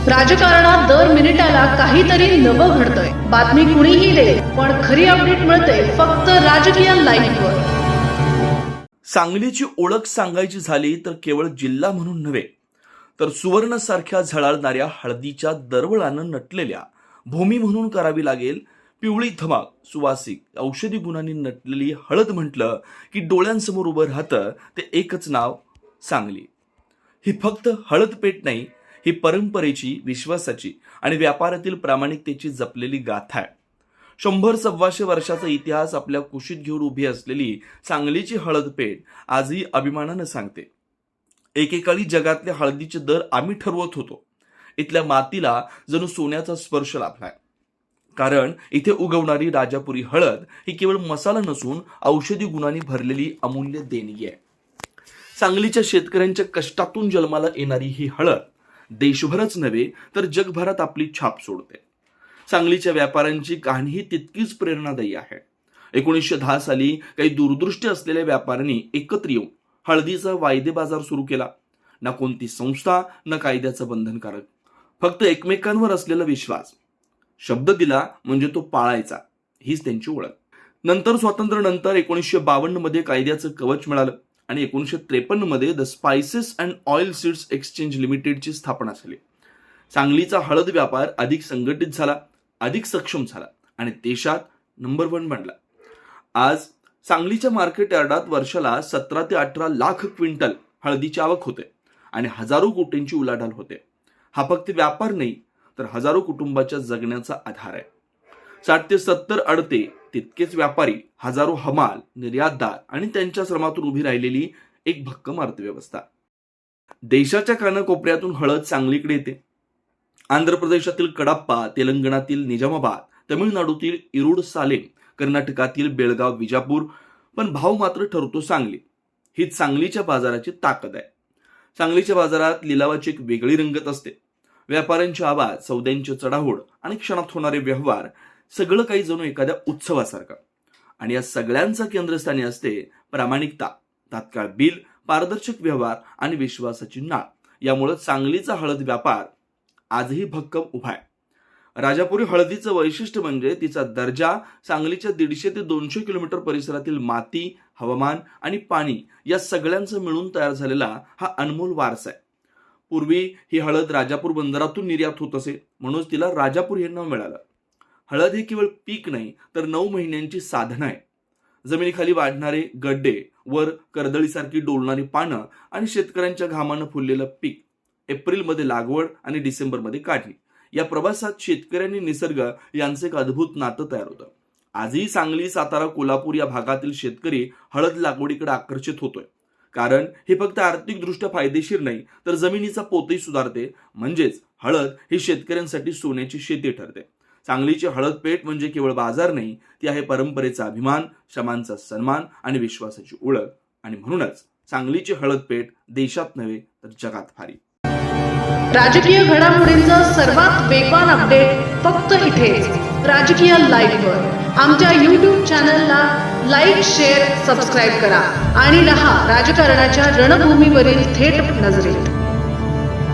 राजकारणात दर मिनिटाला काहीतरी नवं घडतंय. बातमी कुणीही दे, पण खरी अपडेट मिळते फक्त राजकीय लाईव्हवर. सांगलीची ओळख सांगायची झाली तर केवळ जिल्हा म्हणून नव्हे, तर सुवर्णसारख्या झळाळणाऱ्या हळदीच्या दरवळानं नटलेल्या भूमी म्हणून करावी लागेल. पिवळी धमाक, सुवासिक, औषधी गुणांनी नटलेली हळद म्हटलं की डोळ्यांसमोर उभं राहतं ते एकच नाव, सांगली. ही फक्त हळद पेठ नाही, ही परंपरेची, विश्वासाची आणि व्यापारातील प्रामाणिकतेची जपलेली गाथा आहे. 100-125 वर्षाचा इतिहास आपल्या कुशीत घेऊन उभी असलेली सांगलीची हळद पेठ आजही अभिमानानं सांगते, एकेकाळी जगातल्या हळदीचे दर आम्ही ठरवत होतो. इथल्या मातीला जणू सोन्याचा स्पर्श लाभलाय. कारण इथे उगवणारी राजापुरी हळद ही केवळ मसाला नसून औषधी गुणांनी भरलेली अमूल्य देणगी आहे. सांगलीच्या शेतकऱ्यांच्या कष्टातून जन्माला येणारी ही हळद देशभरच नव्हे तर जगभरात आपली छाप सोडते. सांगलीच्या व्यापाऱ्यांची कहाणीही तितकीच प्रेरणादायी आहे. 1910 साली काही दूरदृष्टी असलेल्या व्यापाऱ्यांनी एकत्र येऊन हळदीचा वायदे बाजार सुरू केला. ना कोणती संस्था, ना कायद्याचं बंधनकारक, फक्त एकमेकांवर असलेला विश्वास. शब्द दिला म्हणजे तो पाळायचा, हीच त्यांची ओळख. नंतर स्वातंत्र्यानंतर 1952 मध्ये कायद्याचं कवच मिळालं आणि 1953 मध्ये the spices and oil seeds exchange लिमिटेडची स्थापना झाली. सांगलीचा हळद व्यापार अधिक संघटित झाला, अधिक सक्षम झाला आणि देशात नंबर 1 बनला. आज सांगलीच्या मार्केट यार्डात वर्षाला 17 ते 18 लाख क्विंटल हळदीची आवक होते आणि हजारो कोटींची उलाढाल होते. हा फक्त व्यापार नाही, तर हजारो कुटुंबाच्या जगण्याचा आधार आहे. 60 ते 70 अडते, तितकेच व्यापारी, हजारो हमाल, निर्यातदार आणि त्यांच्या श्रमातून उभी राहिलेली एक भक्कम अर्थव्यवस्था. देशाच्या कानाकोपऱ्यातून हळद सांगलीकडे येते. आंध्र प्रदेशातील कडाप्पा, तेलंगणातील निजामाबाद, तमिळनाडूतील इरुड सालेम, कर्नाटकातील बेळगाव, विजापूर, पण भाव मात्र ठरतो सांगली. हीच सांगलीच्या बाजाराची ताकद आहे. सांगलीच्या बाजारात लिलावाची एक वेगळी रंगत असते. व्यापाऱ्यांचे आवाज, सौद्यांची चढाओढ आणि क्षणात होणारे व्यवहार, सगळं काही जणू एखाद्या उत्सवासारखं. आणि या सगळ्यांचा केंद्रस्थानी असते प्रामाणिकता, तात्काळ बिल, पारदर्शक व्यवहार आणि विश्वासाची नाळ. यामुळे सांगलीचा हळद व्यापार आजही भक्कम उभा आहे. राजापुरी हळदीचं वैशिष्ट्य म्हणजे तिचा दर्जा. सांगलीच्या 150 ते 200 किलोमीटर परिसरातील माती, हवामान आणि पाणी या सगळ्यांचं मिळून तयार झालेला हा अनमोल वारसा आहे. पूर्वी ही हळद राजापूर बंदरातून निर्यात होत असे, म्हणून तिला राजापूर हे नाव मिळालं. हळद हे केवळ पीक नाही, तर 9 महिन्यांची साधना आहे. जमिनीखाली वाढणारे गड्डे, वर कर्दळीसारखी डोलणारी पानं आणि शेतकऱ्यांच्या घामानं फुललेलं पीक. एप्रिलमध्ये लागवड आणि डिसेंबरमध्ये काढणी. या प्रवासात शेतकऱ्यांनी निसर्ग यांचं एक अद्भुत नातं तयार होतं. आजही सांगली, सातारा, कोल्हापूर या भागातील शेतकरी हळद लागवडीकडे आकर्षित होतोय. कारण हे फक्त आर्थिकदृष्ट्या फायदेशीर नाही, तर जमिनीचा पोतही सुधारते. म्हणजेच हळद ही शेतकऱ्यांसाठी सोन्याची शेती ठरते. सांगलीची हळद पेठ म्हणजे केवळ बाजार नाही, ती आहे परंपरेचा अभिमान, श्रमांचा सन्मान आणि विश्वासाची ओळख. आणि म्हणूनच सांगलीची हळद पेठ देशात नव्हे तर जगात भारी. राजकीय घडामोडींचा सर्वात वेगवान अपडेट फक्त इथेच राजकीय लाईव्हवर. आमच्या YouTube चॅनलला लाईक, शेअर, सबस्क्राईब करा आणि रहा राजकारणाच्या रणभूमीवरील थेट नजरेत.